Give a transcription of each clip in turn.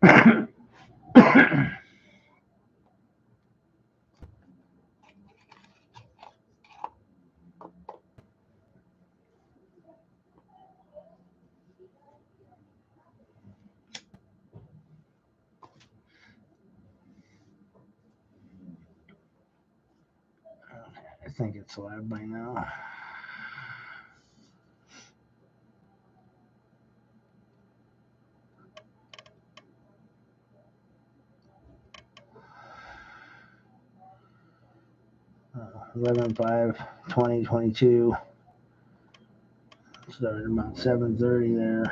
I think it's live by now. Uh, 11/5/2022. Started about 7:30 there.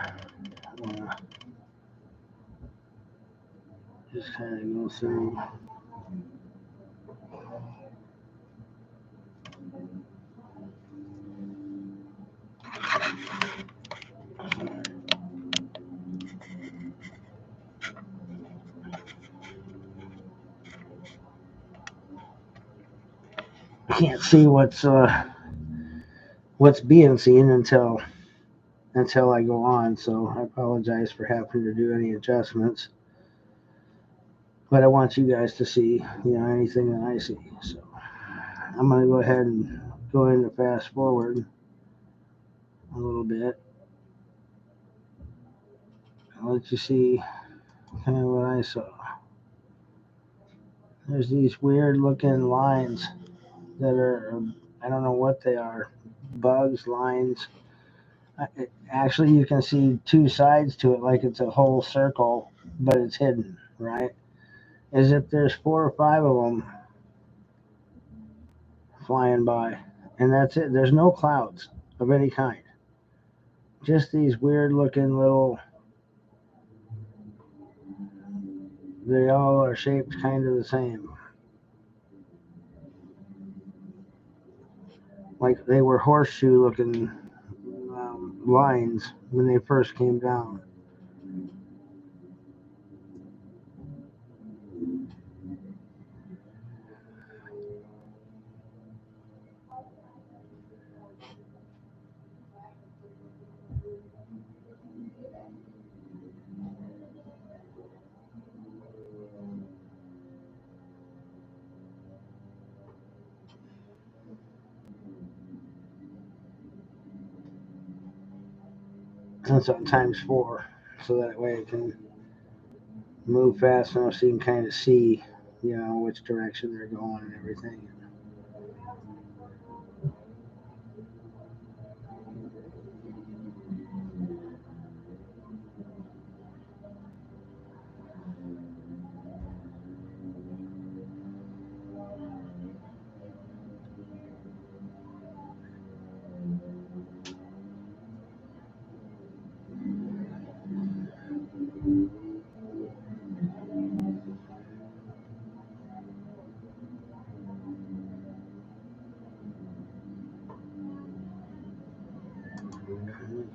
Just kind of go through. I can't see what's being seen until I go on. So I apologize for having to do any adjustments. But I want you guys to see, anything that I see. So I'm gonna go ahead and go into fast forward a little bit. I'll let you see kind of what I saw. There's these weird looking lines that are, I don't know what they are, bugs, lines. Actually, you can see two sides to it, like it's a whole circle, but it's hidden, right? As if there's 4 or 5 of them flying by, and that's it. There's no clouds of any kind. Just these weird looking little, they all are shaped kind of the same. Like they were horseshoe looking lines when they first came down. That's on times 4, so that way it can move fast enough so you can kind of see, which direction they're going and everything.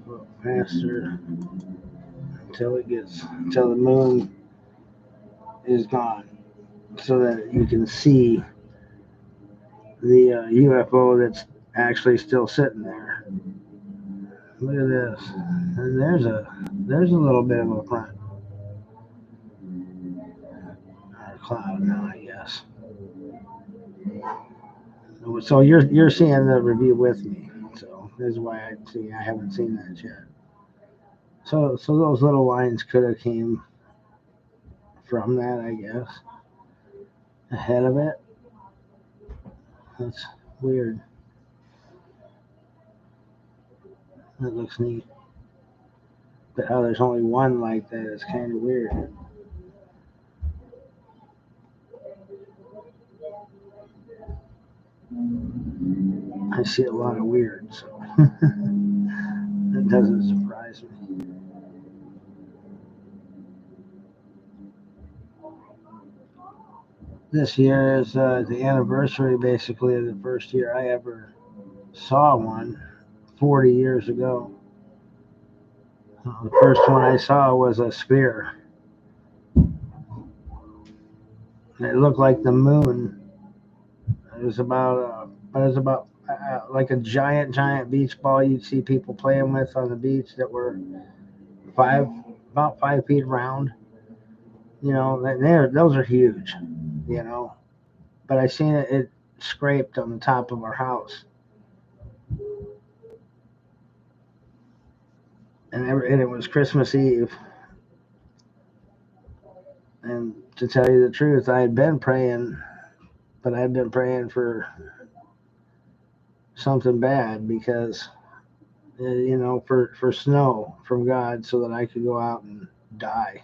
Go faster until the moon is gone, so that you can see the UFO that's actually still sitting there. Look at this, and there's a little bit of a front cloud now, I guess. So you're seeing the review with me. So this is why I haven't seen that yet. So those little lines could have came from that, I guess, ahead of it. That's weird. That looks neat. But how there's only one like that is kind of weird. I see a lot of weird, so that doesn't surprise me. This year is the anniversary, basically, of the first year I ever saw one 40 years ago. The first one I saw was a sphere. It looked like the moon. It was about like a giant beach ball you'd see people playing with on the beach that were about 5 feet round. You know, those are huge. You know, but I seen it scraped on the top of our house, and it was Christmas Eve. And to tell you the truth, I had been praying, but I'd been praying for something bad because, you know, for snow from God so that I could go out and die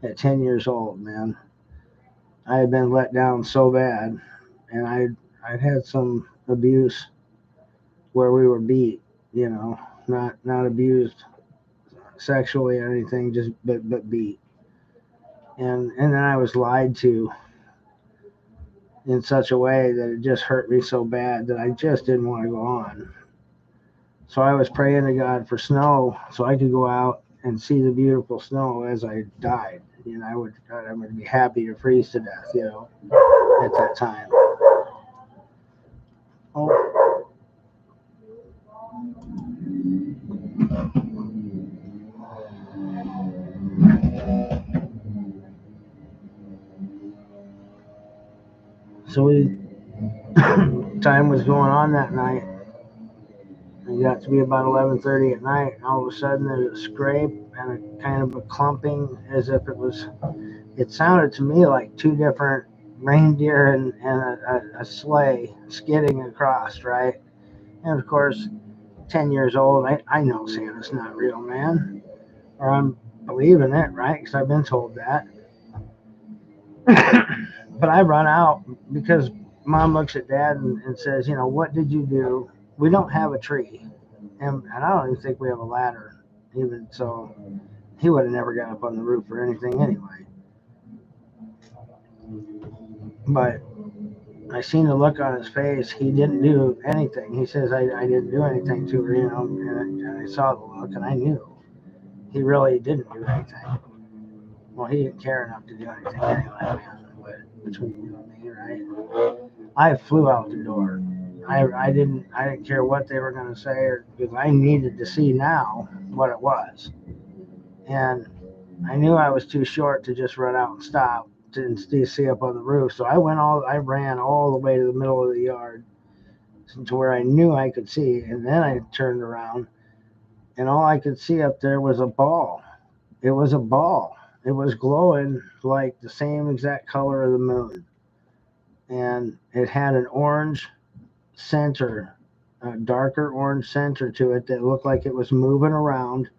at 10 years old, man. I had been let down so bad, and I'd had some abuse where we were beat, you know, not abused sexually or anything, just but beat. And then I was lied to in such a way that it just hurt me so bad that I just didn't want to go on. So I was praying to God for snow so I could go out and see the beautiful snow as I died. You know, I would be happy to freeze to death, you know, at that time. Oh, so we time was going on that night. It got to be about 11:30 at night, and all of a sudden there's a scrape and a kind of a clumping, as if it was. It sounded to me like two different reindeer and a sleigh skidding across, right? And of course, 10 years old, I know Santa's not real, man. Or I'm believing it, right? Because I've been told that. But I run out because mom looks at dad and says, you know, what did you do? We don't have a tree. And I don't even think we have a ladder, even so. He would have never got up on the roof or anything anyway. But I seen the look on his face. He didn't do anything. He says, I didn't do anything to her, you know. And I saw the look, and I knew he really didn't do anything. Well, he didn't care enough to do anything anyway, man. But between you and me, right? I flew out the door. I didn't care what they were going to say, because I needed to see now what it was. And I knew I was too short to just run out and stop to see up on the roof. So I ran all the way to the middle of the yard to where I knew I could see. And then I turned around, and all I could see up there was a ball. It was a ball. It was glowing like the same exact color of the moon. And it had an orange center, a darker orange center to it that looked like it was moving around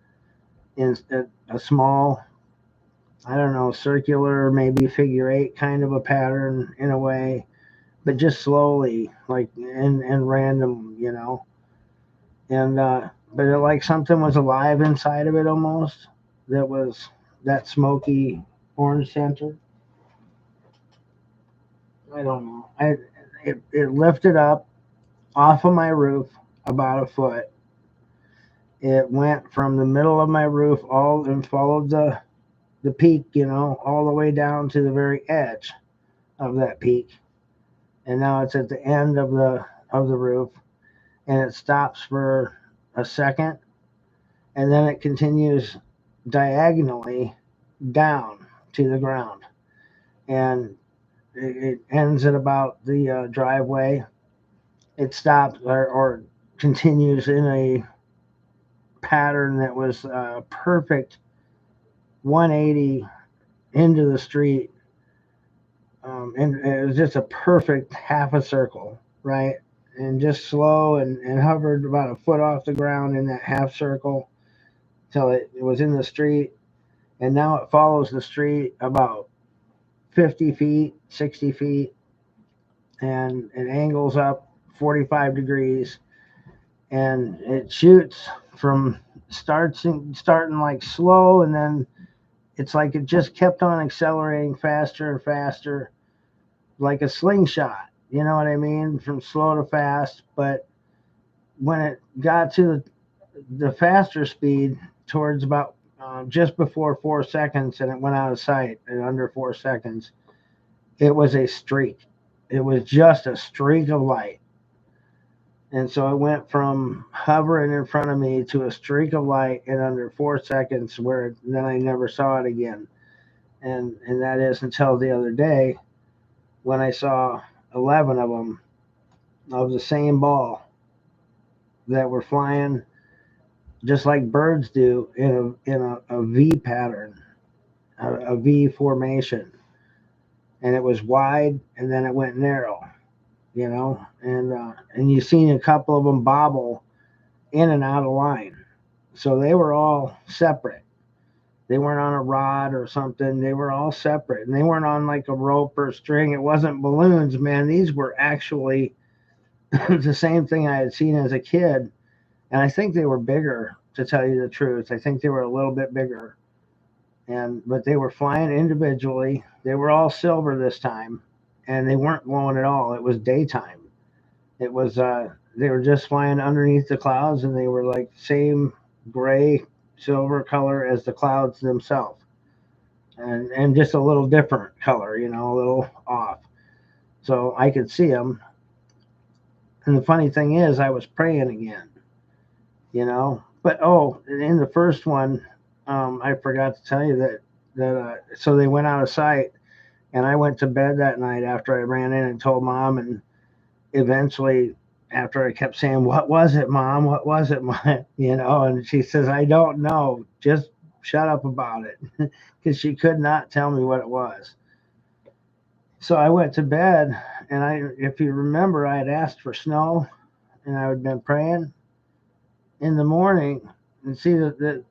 in a small, I don't know, circular, maybe figure eight kind of a pattern in a way, but just slowly, like and random, you know. And but it, like something was alive inside of it almost. That was that smoky orange center. I don't know. It lifted up off of my roof about a foot. It went from the middle of my roof all and followed the peak, you know, all the way down to the very edge of that peak. And now it's at the end of the roof, and it stops for a second, and then it continues diagonally down to the ground, and it ends at about the driveway. It stops or continues in a pattern that was perfect 180 into the street, and it was just a perfect half a circle, right? And just slow and hovered about a foot off the ground in that half circle till it was in the street. And now it follows the street about 50 feet, 60 feet, and it angles up 45 degrees, and it shoots from starting like slow, and then it's like it just kept on accelerating faster and faster, like a slingshot. You know what I mean? From slow to fast. But when it got to the faster speed, towards about just before 4 seconds, and it went out of sight in under 4 seconds, it was a streak. It was just a streak of light. And so it went from hovering in front of me to a streak of light in under 4 seconds, where then I never saw it again. And that is until the other day when I saw 11 of them of the same ball that were flying just like birds do in a V pattern, a V formation, and it was wide and then it went narrow, and you seen a couple of them bobble in and out of line, so they were all separate. They weren't on a rod or something. They were all separate, and they weren't on like a rope or string. It wasn't balloons, man. These were actually the same thing I had seen as a kid, and I think they were bigger. To tell you the truth, I think they were a little bit bigger, but they were flying individually. They were all silver this time, and they weren't glowing at all. It was daytime. It was they were just flying underneath the clouds, and they were like same gray silver color as the clouds themselves, and just a little different color, a little off. So I could see them. And the funny thing is, I was praying again, But in the first one, I forgot to tell you that so they went out of sight, and I went to bed that night after I ran in and told Mom, and eventually, after I kept saying, "What was it, Mom? What was it, Mom?" And she says, "I don't know. Just shut up about it," because she could not tell me what it was. So I went to bed, and if you remember, I had asked for snow, and I had been praying in the morning, and see the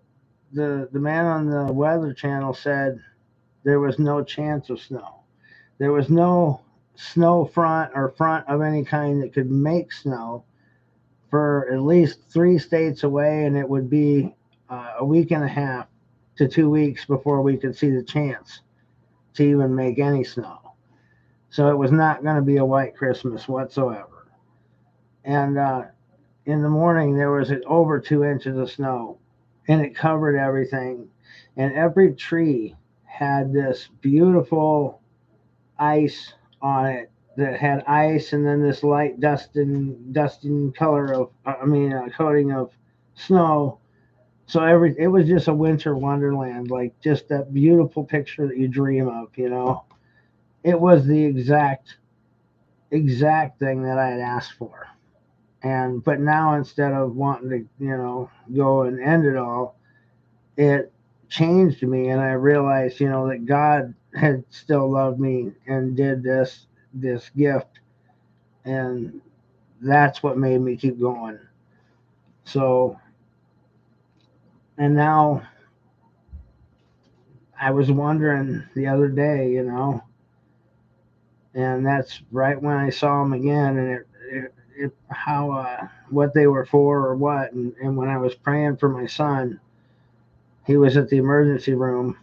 man on the Weather Channel said there was no chance of snow. There was no snow front or front of any kind that could make snow for at least 3 states away, and it would be a week and a half to 2 weeks before we could see the chance to even make any snow. So it was not going to be a white Christmas whatsoever. And in the morning, there was over 2 inches of snow, and it covered everything. And every tree had this beautiful ice on it that had ice, and then this light dusting color of, coating of snow. So it was just a winter wonderland, like just that beautiful picture that you dream of. It was the exact thing that I had asked for. But now, instead of wanting to, go and end it all, it changed me, and I realized, that God had still loved me and did this gift, and that's what made me keep going. So, and now I was wondering the other day, and that's right when I saw him again, and how what they were for or what, and when I was praying for my son, he was at the emergency room,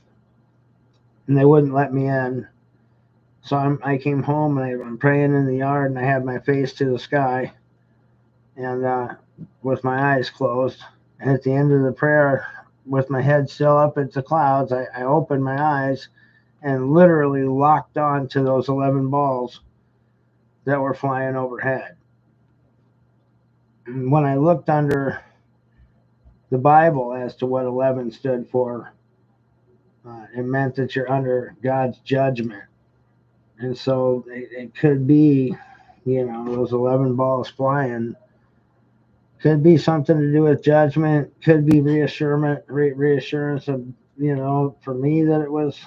and they wouldn't let me in. So I came home, and I'm praying in the yard, and I had my face to the sky, and with my eyes closed. And at the end of the prayer, with my head still up at the clouds, I opened my eyes and literally locked on to those 11 balls that were flying overhead. And when I looked under the Bible as to what 11 stood for, it meant that you're under God's judgment. And so it could be, those 11 balls flying could be something to do with judgment, could be reassurance of, for me that it was,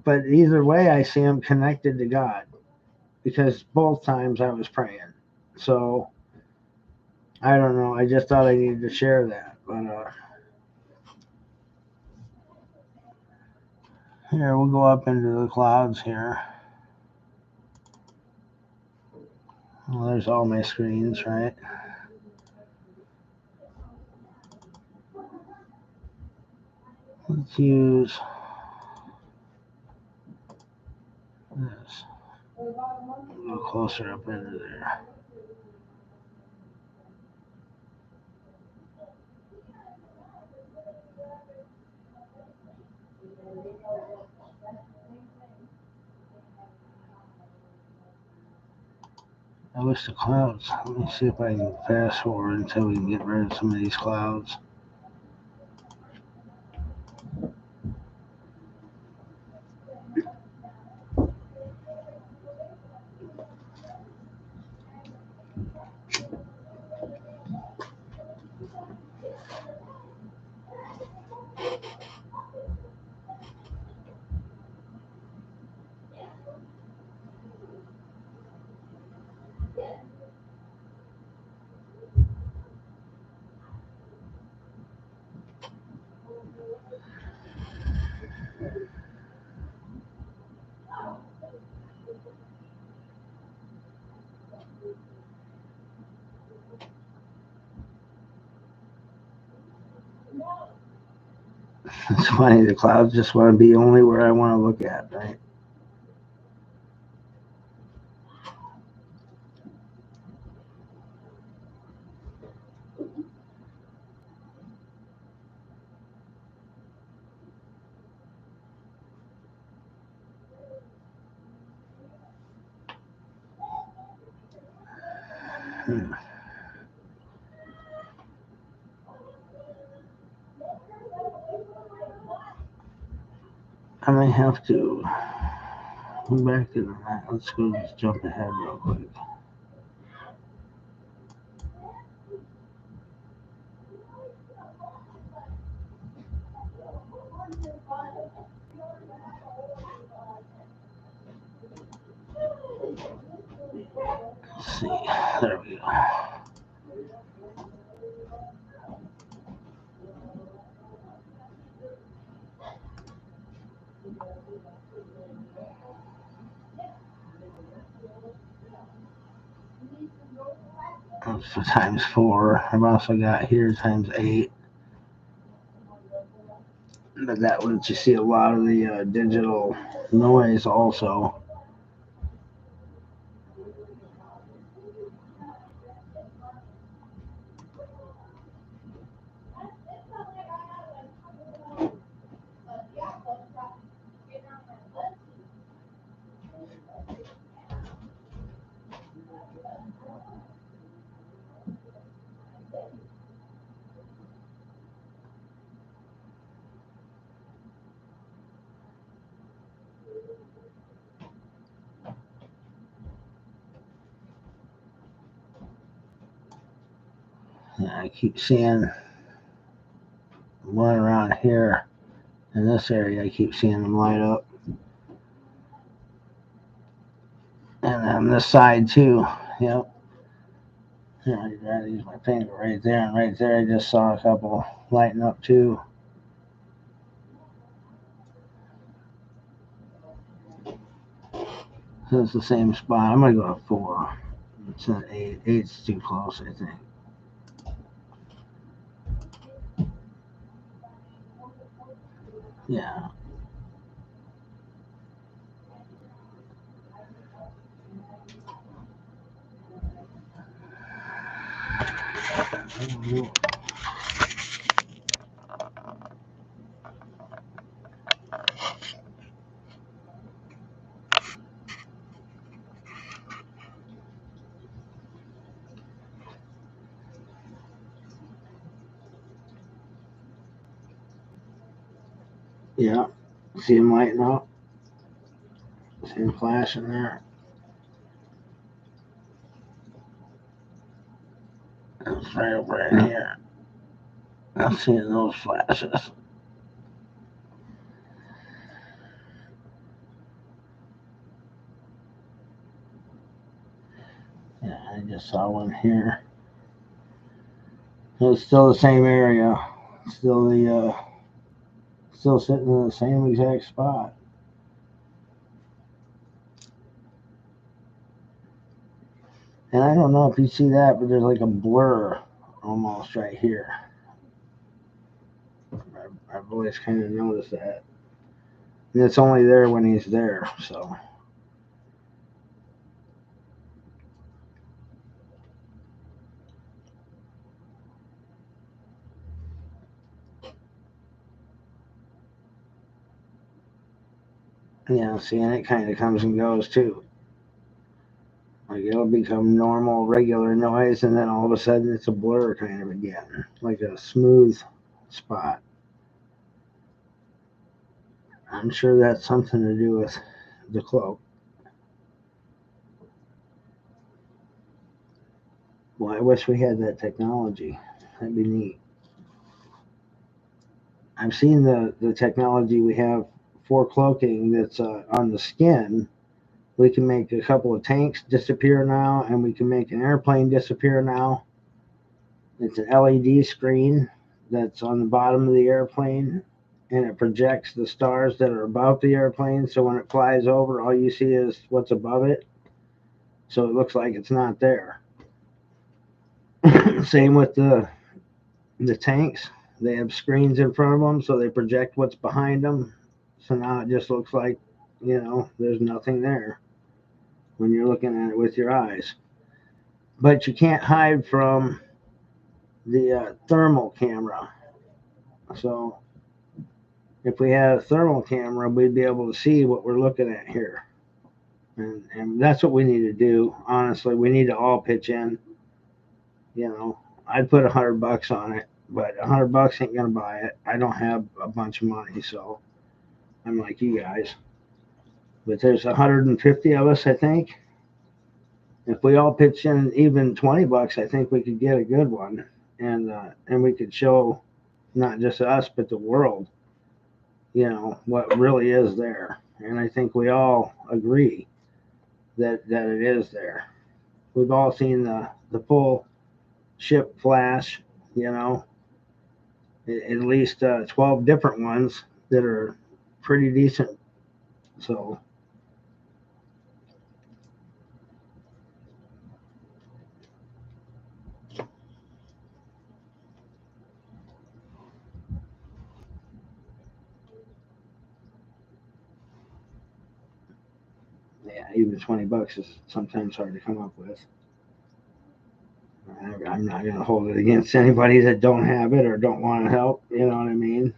but either way, I see them connected to God because both times I was praying. So I don't know. I just thought I needed to share that. But here, we'll go up into the clouds here. Well, there's all my screens, right? Let's use this. A little closer up into there. I wish the clouds. Let me see if I can fast forward until we can get rid of some of these clouds. It's funny, the clouds just want to be only where I want to look at, right? I may have to go back to that. Let's go just jump ahead real quick. Let's see. There we go. So times 4. I've also got here times 8. But that lets you see a lot of the digital noise also. Yeah, I keep seeing one around here in this area. I keep seeing them light up. And on this side too. Yep. Yeah, I gotta use my finger right there, and right there I just saw a couple lighting up too. So it's the same spot. I'm gonna go to 4. It's an 8. 8's too close, I think. Yeah. Yeah. See them lighting up? See them flashing there? It's right over in here. I'm seeing those flashes. Yeah, I just saw one here. It's still the same area. Still still sitting in the same exact spot. And I don't know if you see that, but there's like a blur almost right here. I've always kind of noticed that. And it's only there when he's there, so. Yeah, see, and it kind of comes and goes too. Like it'll become normal, regular noise, and then all of a sudden it's a blur kind of again, like a smooth spot. I'm sure that's something to do with the cloak. Well, I wish we had that technology. That'd be neat. I've seen the technology we have for cloaking that's on the skin. We can make a couple of tanks disappear now, and we can make an airplane disappear now. It's an LED screen that's on the bottom of the airplane, and it projects the stars that are above the airplane. So when it flies over, all you see is what's above it. So it looks like it's not there. Same with the tanks. They have screens in front of them, so they project what's behind them. So now it just looks like, there's nothing there when you're looking at it with your eyes. But you can't hide from the thermal camera. So if we had a thermal camera, we'd be able to see what we're looking at here. And that's what we need to do. Honestly, we need to all pitch in. I'd put $100 on it, but $100 ain't gonna buy it. I don't have a bunch of money, so I'm like you guys. But there's 150 of us, I think. If we all pitch in even $20, I think we could get a good one, and we could show not just us but the world, what really is there. And I think we all agree that it is there. We've all seen the full ship flash, at least 12 different ones that are pretty decent. So yeah, even $20 is sometimes hard to come up with. I'm not going to hold it against anybody that don't have it or don't want to help. You know what I mean?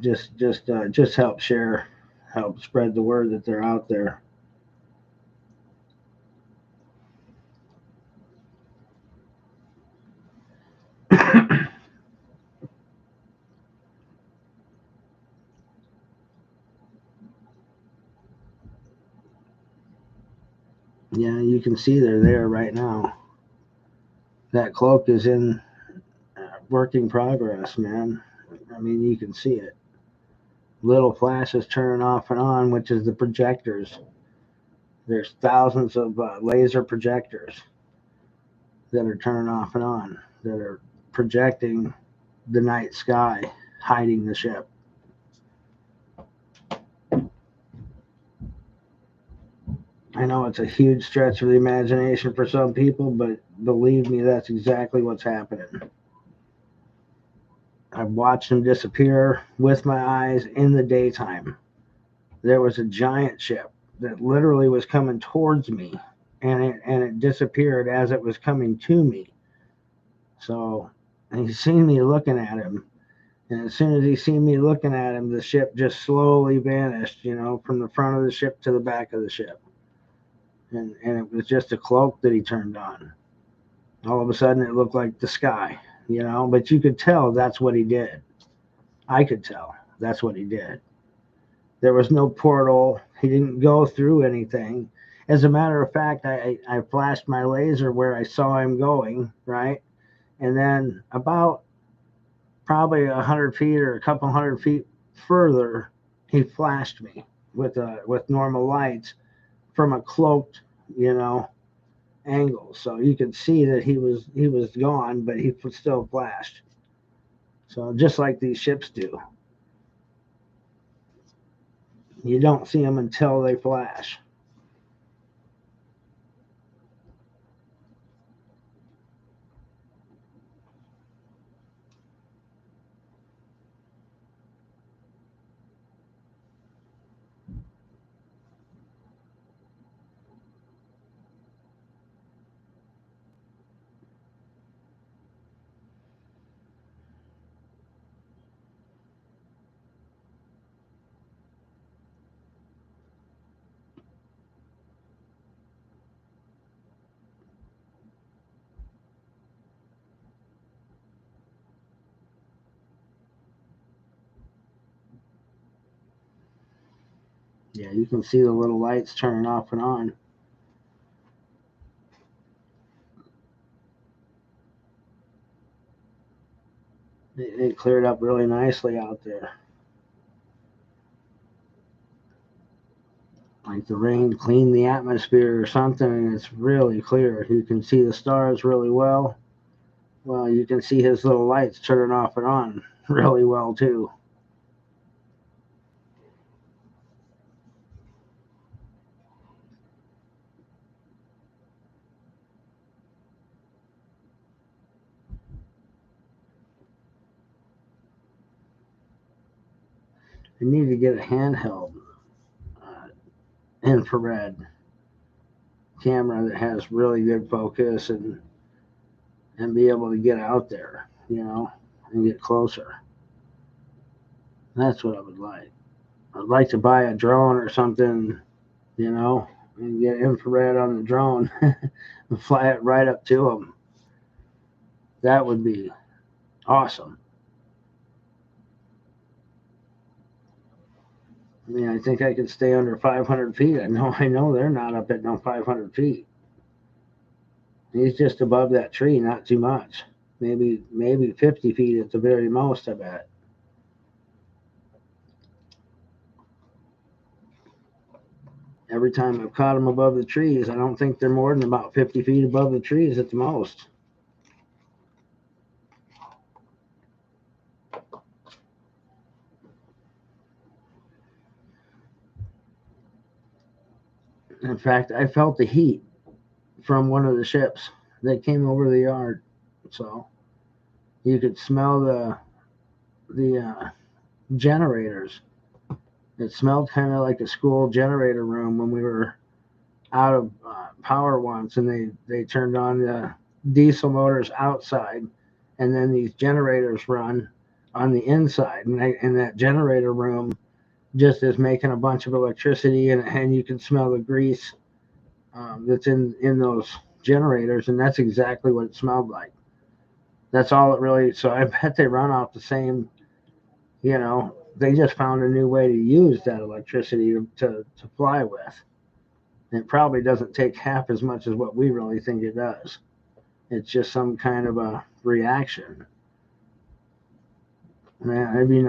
Just help share, help spread the word that they're out there. Yeah, you can see they're there right now. That cloak is in working progress, man. I mean, you can see it. Little flashes turning off and on, which is the projectors. There's thousands of laser projectors that are turning off and on that are projecting the night sky, hiding the ship. I know it's a huge stretch of the imagination for some people, but believe me, that's exactly what's happening. I've watched them disappear with my eyes in the daytime. There was a giant ship that literally was coming towards me, and it disappeared as it was coming to me. So he seen me looking at him, and as soon as he seen me looking at him, the ship just slowly vanished, from the front of the ship to the back of the ship. And it was just a cloak that he turned on. All of a sudden, it looked like the sky, but you could tell that's what he did. I could tell that's what he did. There was no portal. He didn't go through anything. As a matter of fact, I flashed my laser where I saw him going, right? And then about probably 100 feet or a couple hundred feet further, he flashed me with normal lights from a cloaked, angle. So you could see that he was gone, but he still flashed. So just like these ships do, you don't see them until they flash. Yeah, you can see the little lights turning off and on. It cleared up really nicely out there. Like the rain cleaned the atmosphere or something, and it's really clear. You can see the stars really well. Well, you can see his little lights turning off and on really well too. I need to get a handheld infrared camera that has really good focus and be able to get out there, and get closer. That's what I would like. I'd like to buy a drone or something, and get infrared on the drone and fly it right up to them. That would be awesome. I mean, I think I could stay under 500 feet. I know they're not up at no 500 feet. He's just above that tree, not too much. Maybe 50 feet at the very most, I bet. Every time I've caught them above the trees, I don't think they're more than about 50 feet above the trees at the most. In fact, I felt the heat from one of the ships that came over the yard. So you could smell the generators. It smelled kind of like a school generator room when we were out of power once, and they turned on the diesel motors outside, and then these generators run on the inside, and that generator room just is making a bunch of electricity, and you can smell the grease that's in those generators, and that's exactly what it smelled like. That's all it really. So I bet they run off the same. They just found a new way to use that electricity to fly with. It probably doesn't take half as much as what we really think it does. It's just some kind of a reaction. Man, it'd be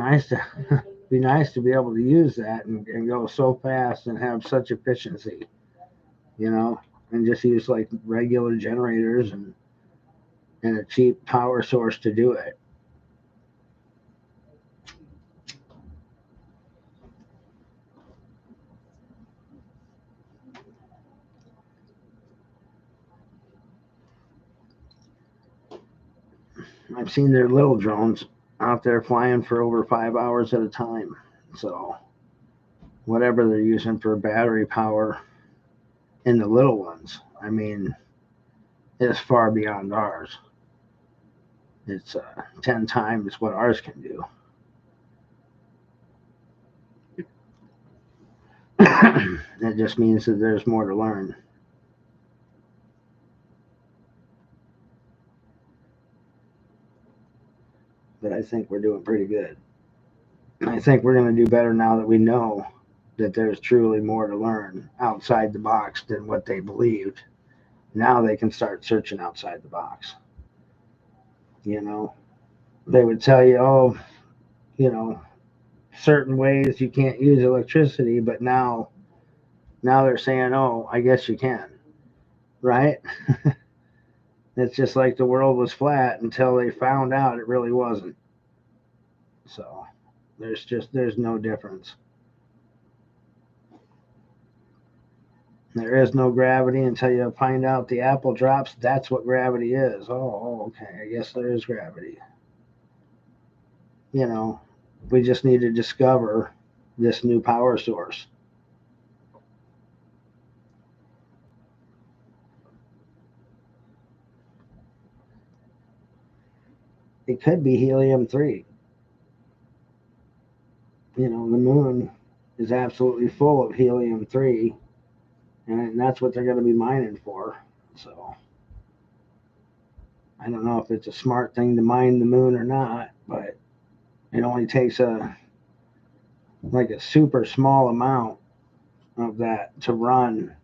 nice to be able to use that and go so fast and have such efficiency, and just use like regular generators and a cheap power source to do it. I've seen their little drones out there flying for over 5 hours at a time. So whatever they're using for battery power in the little ones, I mean, it's far beyond ours. It's 10 times what ours can do. It just means that there's more to learn. But I think we're doing pretty good. I think we're going to do better now that we know that there's truly more to learn outside the box than what they believed. Now they can start searching outside the box. They would tell you, oh, you know, certain ways you can't use electricity, but now they're saying, oh, I guess you can, right? It's just like the world was flat until they found out it really wasn't. So there's no difference. There is no gravity until you find out the apple drops. That's what gravity is. Oh, okay. I guess there is gravity. You know, we just need to discover this new power source. It could be helium-3. The moon is absolutely full of helium-3, and that's what they're going to be mining for. So I don't know if it's a smart thing to mine the moon or not, but it only takes a super small amount of that to run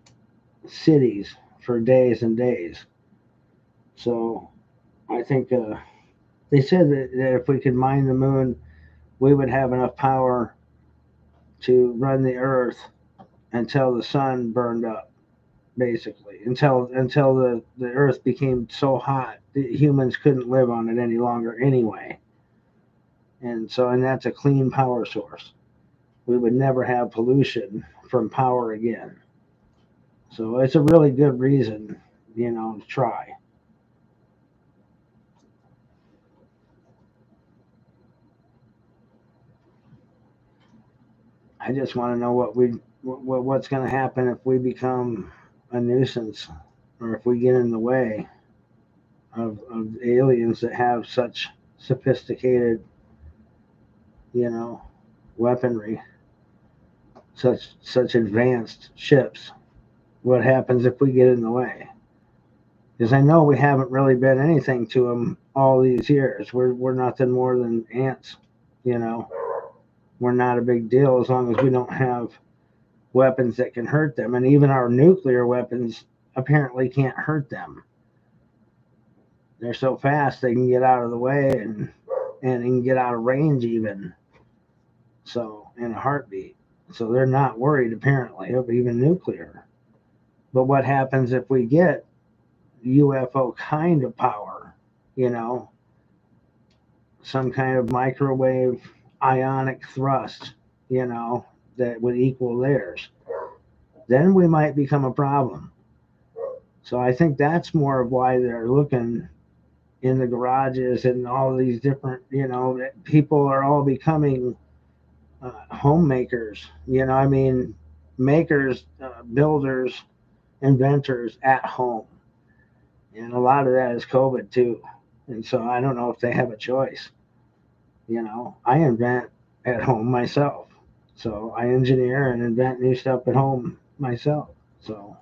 cities for days and days. So I think they said that if we could mine the moon, we would have enough power to run the Earth until the sun burned up, basically, until the Earth became so hot that humans couldn't live on it any longer anyway. And that's a clean power source. We would never have pollution from power again. So it's a really good reason, to try. I just want to know what's going to happen if we become a nuisance, or if we get in the way of aliens that have such sophisticated, you know, weaponry, such advanced ships. What happens if we get in the way? Because I know we haven't really been anything to them all these years. We're nothing more than ants, you know. We're not a big deal as long as we don't have weapons that can hurt them. And even our nuclear weapons apparently can't hurt them. They're so fast they can get out of the way and can get out of range even. So in a heartbeat. So they're not worried apparently of even nuclear. But what happens if we get UFO kind of power? You know, some kind of microwave ionic thrust, you know, that would equal theirs. Then we might become a problem. So I think that's more of why they're looking in the garages and all these different, you know, that people are all becoming homemakers. You know, I mean, makers, builders, inventors at home. And a lot of that is COVID too. And so I don't know if they have a choice. You know, I invent at home myself. So I engineer and invent new stuff at home myself. So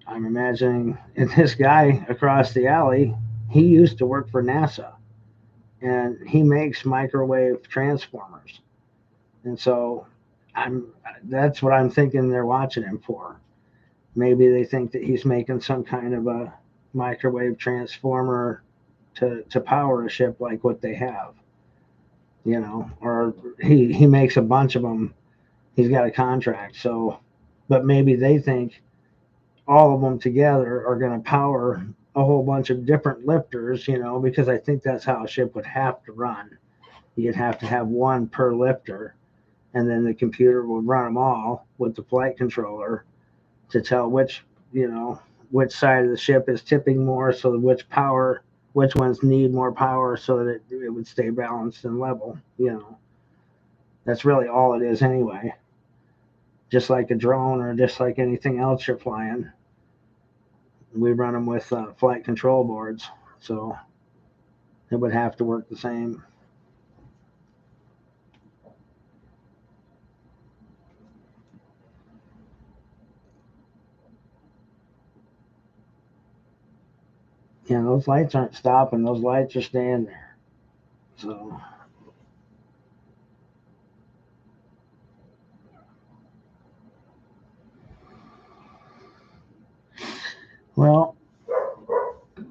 I'm imagining, and this guy across the alley, he used to work for NASA and he makes microwave transformers. And so I'm that's what I'm thinking they're watching him for. Maybe they think that he's making some kind of a microwave transformer to power a ship like what they have, you know, or he makes a bunch of them. He's got a contract. So, but maybe they think all of them together are going to power a whole bunch of different lifters, you know, because I think that's how a ship would have to run. You'd have to have one per lifter, and then the computer would run them all with the flight controller to tell which, you know, which side of the ship is tipping more, so which ones need more power, so that it would stay balanced and level. You know, that's really all it is anyway. Just like a drone or just like anything else you're flying, we run them with flight control boards, so it would have to work the same. Yeah, those lights aren't stopping; those lights are staying there. So, well,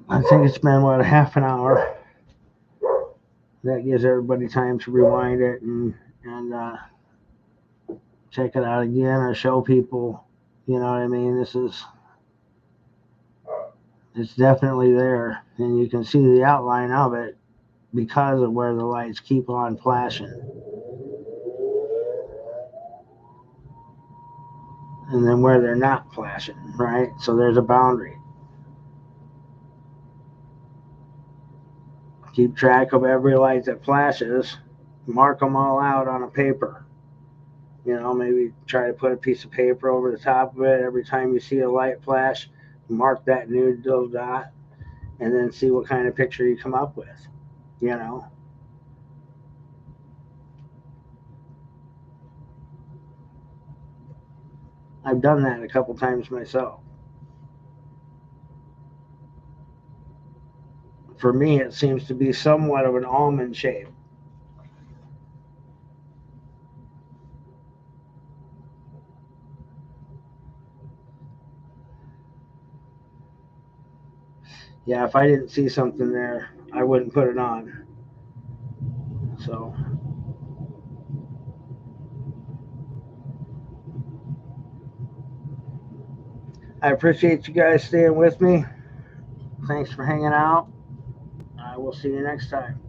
I think it's been what, a half an hour. That gives everybody time to rewind it and check it out again or show people. You know what I mean? It's definitely there, and you can see the outline of it because of where the lights keep on flashing, and then where they're not flashing. Right? So there's a boundary. Keep track of every light that flashes. Mark them all out on a paper. You know, maybe try to put a piece of paper over the top of it every time you see a light flash. Mark that new little dot, and then see what kind of picture you come up with. You know, I've done that a couple times myself. For me, it seems to be somewhat of an almond shape. Yeah, if I didn't see something there, I wouldn't put it on. So I appreciate you guys staying with me. Thanks for hanging out. I will see you next time.